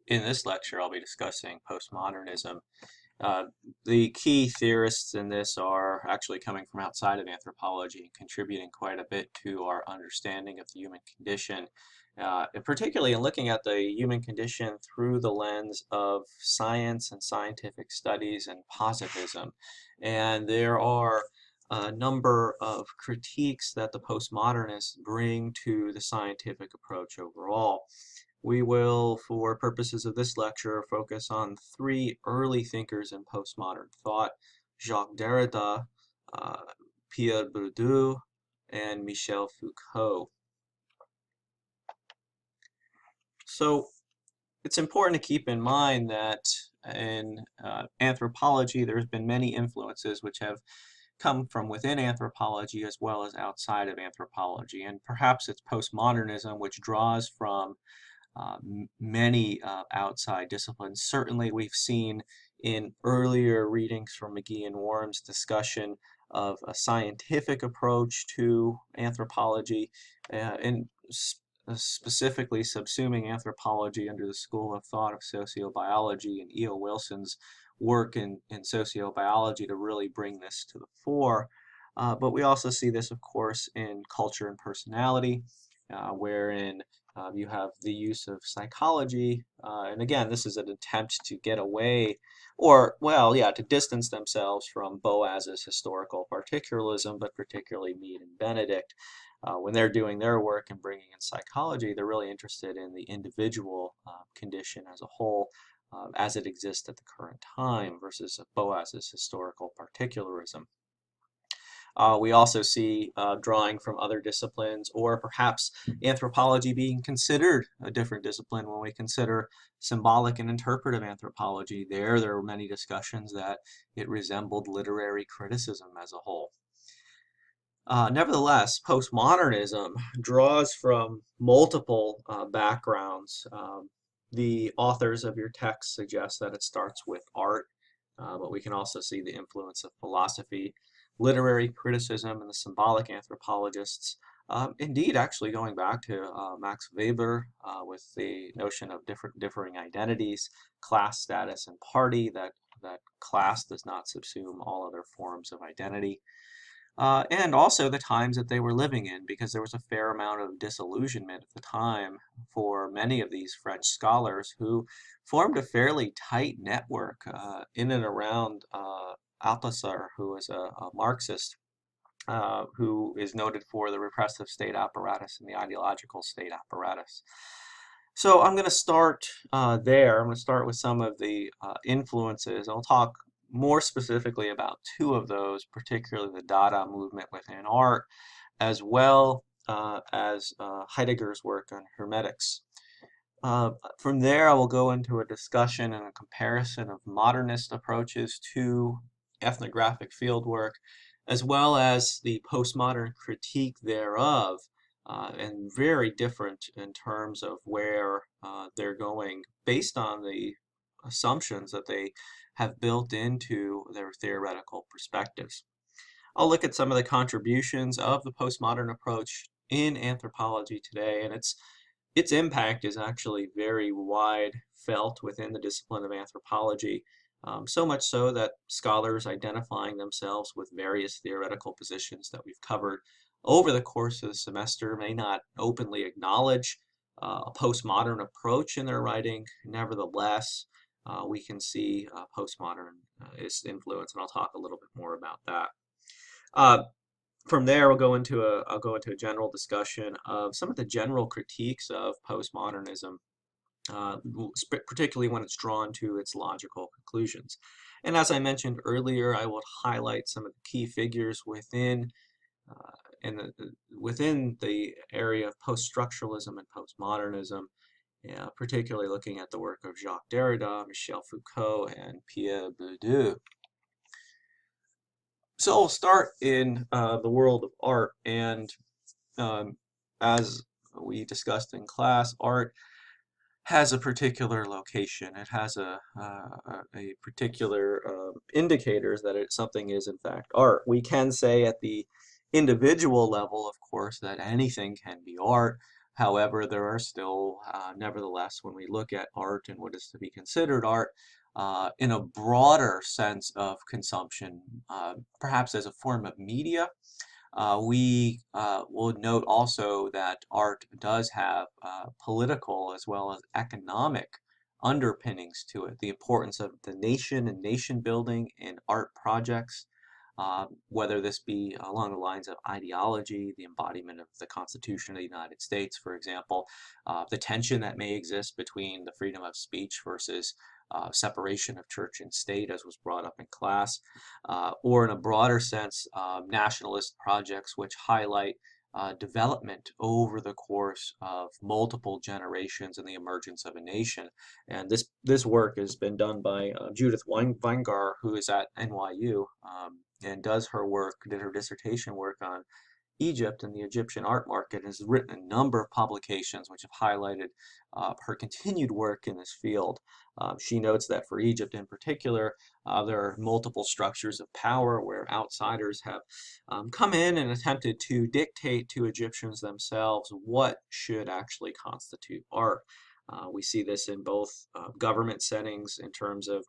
In this lecture, I'll be discussing postmodernism. Uh, the key theorists in this are actually coming from outside of anthropology and contributing quite a bit to our understanding of the human condition, and particularly in looking at the human condition through the lens of science and scientific studies and positivism. And there are a number of critiques that the postmodernists bring to the scientific approach overall. We will, for purposes of this lecture, focus on three early thinkers in postmodern thought: Jacques Derrida, uh, Pierre Bourdieu, and Michel Foucault. So it's important to keep in mind that in anthropology, there's been many influences which have come from within anthropology as well as outside of anthropology. And perhaps it's postmodernism which draws from many outside disciplines. Certainly, we've seen in earlier readings from McGee and Worm's discussion of a scientific approach to anthropology, and specifically subsuming anthropology under the school of thought of sociobiology and E.O. Wilson's work in sociobiology to really bring this to the fore. But we also see this, of course, in culture and personality, wherein you have the use of psychology, and again, this is an attempt to get away, or, well, yeah, to distance themselves from Boas's historical particularism, but particularly Mead and Benedict. When they're doing their work and bringing in psychology, they're really interested in the individual condition as a whole, as it exists at the current time, versus Boas's historical particularism. We also see drawing from other disciplines, or perhaps anthropology being considered a different discipline when we consider symbolic and interpretive anthropology. There were many discussions that it resembled literary criticism as a whole. Nevertheless, postmodernism draws from multiple backgrounds. The authors of your text suggest that it starts with art, but we can also see the influence of philosophy, literary criticism, and the symbolic anthropologists. Indeed, actually going back to Max Weber with the notion of differing identities, class status, and party, that class does not subsume all other forms of identity. And also the times that they were living in, because there was a fair amount of disillusionment at the time for many of these French scholars who formed a fairly tight network in and around Althusser, who is a Marxist, who is noted for the repressive state apparatus and the ideological state apparatus. So I'm going to start there. I'm going to start with some of the influences. I'll talk more specifically about two of those, particularly the Dada movement within art, as well as Heidegger's work on hermeneutics. From there, I will go into a discussion and a comparison of modernist approaches to ethnographic fieldwork, as well as the postmodern critique thereof, and very different in terms of where they're going based on the assumptions that they have built into their theoretical perspectives. I'll look at some of the contributions of the postmodern approach in anthropology today, and its impact is actually very wide felt within the discipline of anthropology, so much so that scholars identifying themselves with various theoretical positions that we've covered over the course of the semester may not openly acknowledge a postmodern approach in their writing. Nevertheless, we can see postmodern its influence, and I'll talk a little bit more about that. From there, I'll go into a general discussion of some of the general critiques of postmodernism, particularly when it's drawn to its logical conclusions. And as I mentioned earlier, I will highlight some of the key figures within within the area of post-structuralism and postmodernism, particularly looking at the work of Jacques Derrida, Michel Foucault, and Pierre Bourdieu. So I'll start in the world of art, and as we discussed in class, art has a particular location. It has a particular indicators that something is in fact art. We can say at the individual level, of course, that anything can be art. However, there are still, nevertheless, when we look at art and what is to be considered art, in a broader sense of consumption, perhaps as a form of media, we will note also that art does have political as well as economic underpinnings to it. The importance of the nation and nation building in art projects, whether this be along the lines of ideology, the embodiment of the Constitution of the United States, for example, the tension that may exist between the freedom of speech versus separation of church and state, as was brought up in class, or in a broader sense, nationalist projects which highlight development over the course of multiple generations and the emergence of a nation. And this work has been done by Judith Weingar, who is at NYU, and did her dissertation work on Egypt and the Egyptian art market, and has written a number of publications which have highlighted her continued work in this field. She notes that for Egypt in particular, there are multiple structures of power where outsiders have come in and attempted to dictate to Egyptians themselves what should actually constitute art. We see this in both government settings in terms of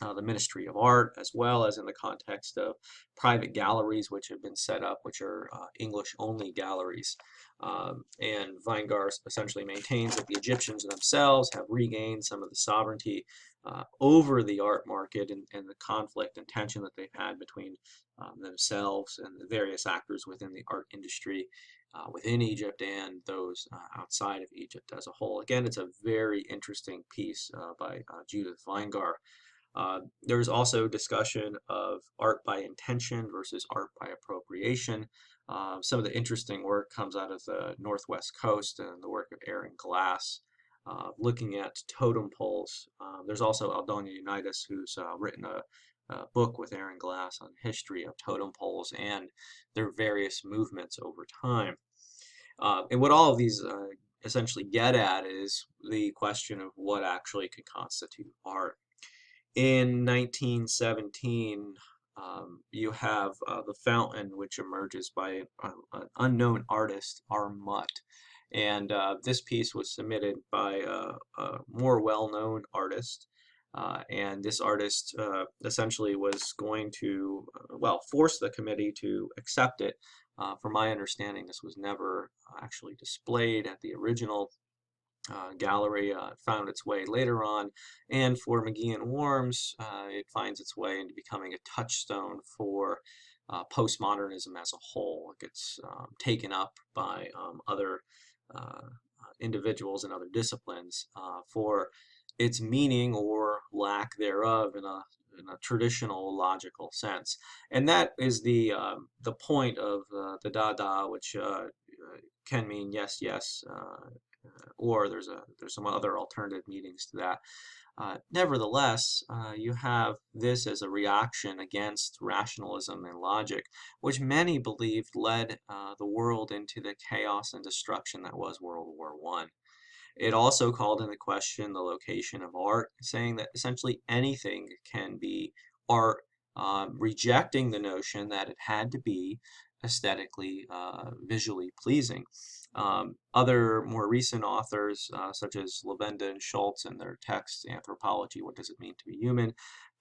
the Ministry of Art, as well as in the context of private galleries which have been set up, which are English-only galleries. And Weingart essentially maintains that the Egyptians themselves have regained some of the sovereignty over the art market, and the conflict and tension that they've had between themselves and the various actors within the art industry within Egypt and those outside of Egypt as a whole. Again, it's a very interesting piece by Judith Weingart. There's also discussion of art by intention versus art by appropriation. Some of the interesting work comes out of the Northwest Coast and the work of Aaron Glass, looking at totem poles. There's also Aldona Unitas, who's written a book with Aaron Glass on history of totem poles and their various movements over time. And what all of these essentially get at is the question of what actually could constitute art. In 1917, you have The Fountain, which emerges by an unknown artist, R. Mutt. And this piece was submitted by a more well-known artist. And this artist essentially was going to, well, force the committee to accept it. From my understanding, this was never actually displayed at the original gallery. Found its way later on, and for McGee and Worms, it finds its way into becoming a touchstone for postmodernism as a whole. It gets taken up by other individuals and other disciplines for its meaning or lack thereof in a traditional logical sense. And that is the point of the Dada, which can mean yes, yes, or there's some other alternative meanings to that. Nevertheless, you have this as a reaction against rationalism and logic, which many believed led the world into the chaos and destruction that was World War I. It also called into question the location of art, saying that essentially anything can be art, rejecting the notion that it had to be aesthetically, visually pleasing. Other more recent authors, such as Lavenda and Schultz in their text, Anthropology, What Does It Mean to Be Human,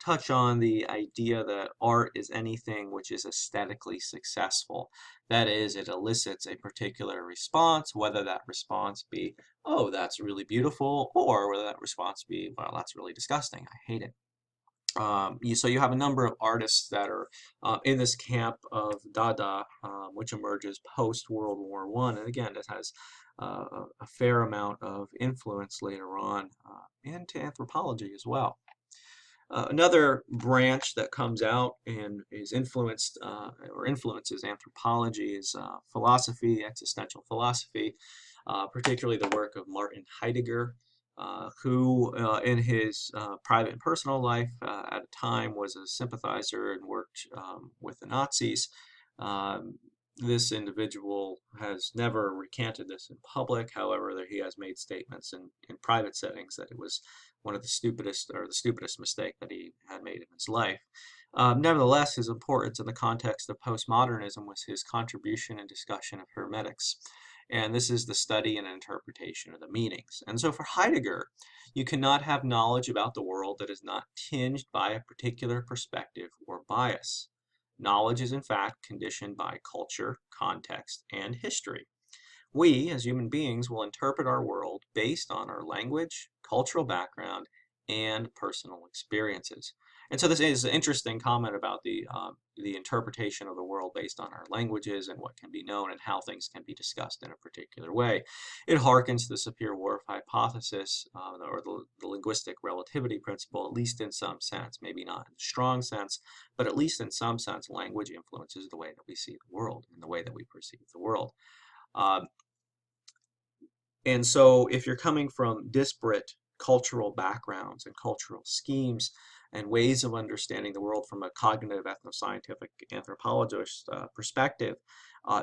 touch on the idea that art is anything which is aesthetically successful. That is, it elicits a particular response, whether that response be, oh, that's really beautiful, or whether that response be, well, that's really disgusting, I hate it. So you have a number of artists that are in this camp of Dada, which emerges post World War I, and again, it has a fair amount of influence later on into anthropology as well. Another branch that comes out and is influenced or influences anthropology is philosophy, existential philosophy, particularly the work of Martin Heidegger, who in his private and personal life at a time was a sympathizer and worked with the Nazis. This individual has never recanted this in public. However, he has made statements in private settings that it was one of the stupidest mistake that he had made in his life. Nevertheless, his importance in the context of postmodernism was his contribution and discussion of hermeneutics. And this is the study and interpretation of the meanings. And so for Heidegger, you cannot have knowledge about the world that is not tinged by a particular perspective or bias. Knowledge is in fact conditioned by culture, context, and history. We, as human beings, will interpret our world based on our language, cultural background, and personal experiences. And so this is an interesting comment about the interpretation of the world based on our languages and what can be known and how things can be discussed in a particular way. It harkens to the Sapir-Whorf hypothesis, or the linguistic relativity principle, at least in some sense, maybe not in a strong sense, but at least in some sense, language influences the way that we see the world and the way that we perceive the world. Um, and so if you're coming from disparate cultural backgrounds and cultural schemes and ways of understanding the world from a cognitive ethnoscientific anthropologist perspective,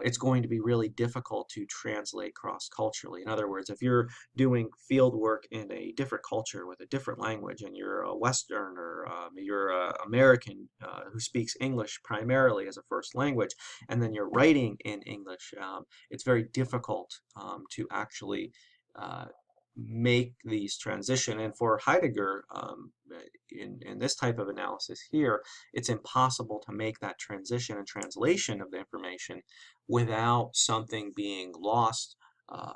it's going to be really difficult to translate cross-culturally. In other words, if you're doing field work in a different culture with a different language and you're a Westerner, you're an American who speaks English primarily as a first language, and then you're writing in English, it's very difficult to actually uh, make these transition. And for Heidegger, in this type of analysis here, it's impossible to make that transition and translation of the information without something being lost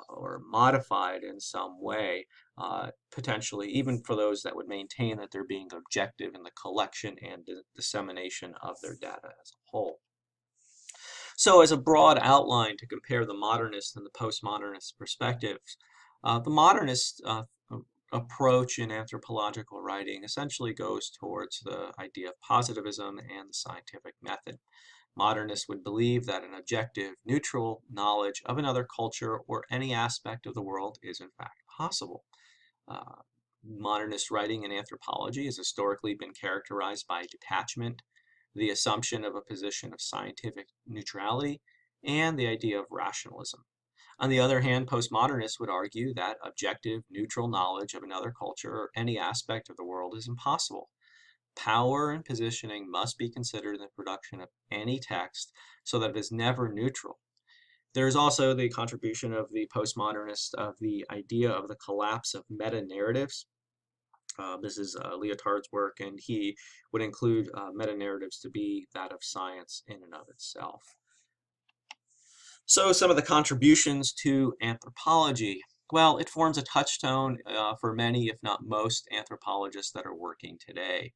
or modified in some way, potentially, even for those that would maintain that they're being objective in the collection and dissemination of their data as a whole. So as a broad outline to compare the modernist and the postmodernist perspectives, the modernist approach in anthropological writing essentially goes towards the idea of positivism and the scientific method. Modernists would believe that an objective, neutral knowledge of another culture or any aspect of the world is in fact possible. Uh, Modernist writing in anthropology has historically been characterized by detachment, the assumption of a position of scientific neutrality, and the idea of rationalism. On the other hand, postmodernists would argue that objective, neutral knowledge of another culture or any aspect of the world is impossible. Power and positioning must be considered in the production of any text so that it is never neutral. There's also the contribution of the postmodernists of the idea of the collapse of meta-narratives. This is Lyotard's work, and he would include meta-narratives to be that of science in and of itself. So some of the contributions to anthropology. Well, it forms a touchstone for many, if not most, anthropologists that are working today,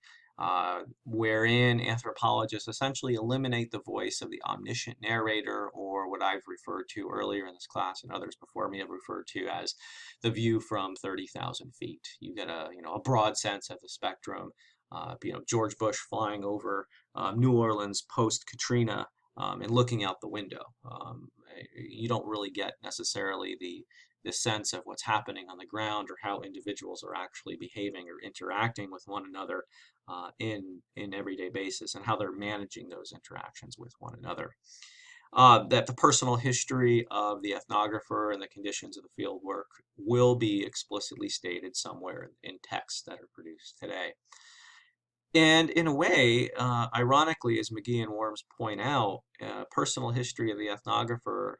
wherein anthropologists essentially eliminate the voice of the omniscient narrator, or what I've referred to earlier in this class and others before me have referred to as the view from 30,000 feet. You get a broad sense of the spectrum. George Bush flying over New Orleans post-Katrina, and looking out the window. You don't really get necessarily the sense of what's happening on the ground or how individuals are actually behaving or interacting with one another in everyday basis, and how they're managing those interactions with one another. That the personal history of the ethnographer and the conditions of the field work will be explicitly stated somewhere in texts that are produced today. And in a way, ironically, as McGee and Worms point out, personal history of the ethnographer,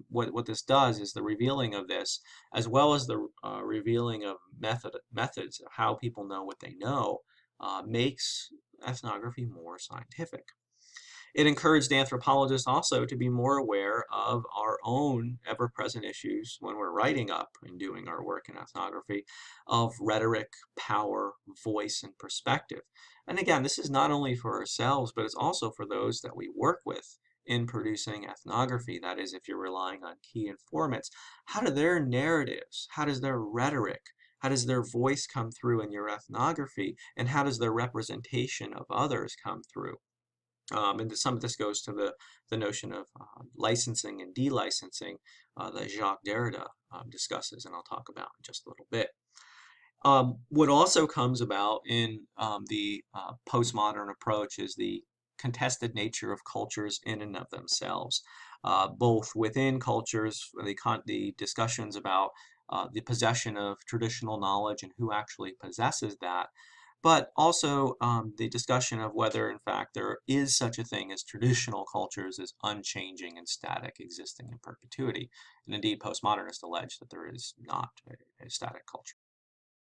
what this does is the revealing of this, as well as the revealing of methods of how people know what they know, makes ethnography more scientific. It encouraged anthropologists also to be more aware of our own ever-present issues when we're writing up and doing our work in ethnography of rhetoric, power, voice, and perspective. And again, this is not only for ourselves, but it's also for those that we work with in producing ethnography. That is, if you're relying on key informants, how do their narratives, how does their rhetoric, how does their voice come through in your ethnography, and how does their representation of others come through? And some of this goes to the notion of licensing and delicensing that Jacques Derrida discusses, and I'll talk about in just a little bit. What also comes about in the postmodern approach is the contested nature of cultures in and of themselves, both within cultures, the discussions about the possession of traditional knowledge and who actually possesses that, but also the discussion of whether, in fact, there is such a thing as traditional cultures as unchanging and static, existing in perpetuity. And indeed, postmodernists allege that there is not a static culture.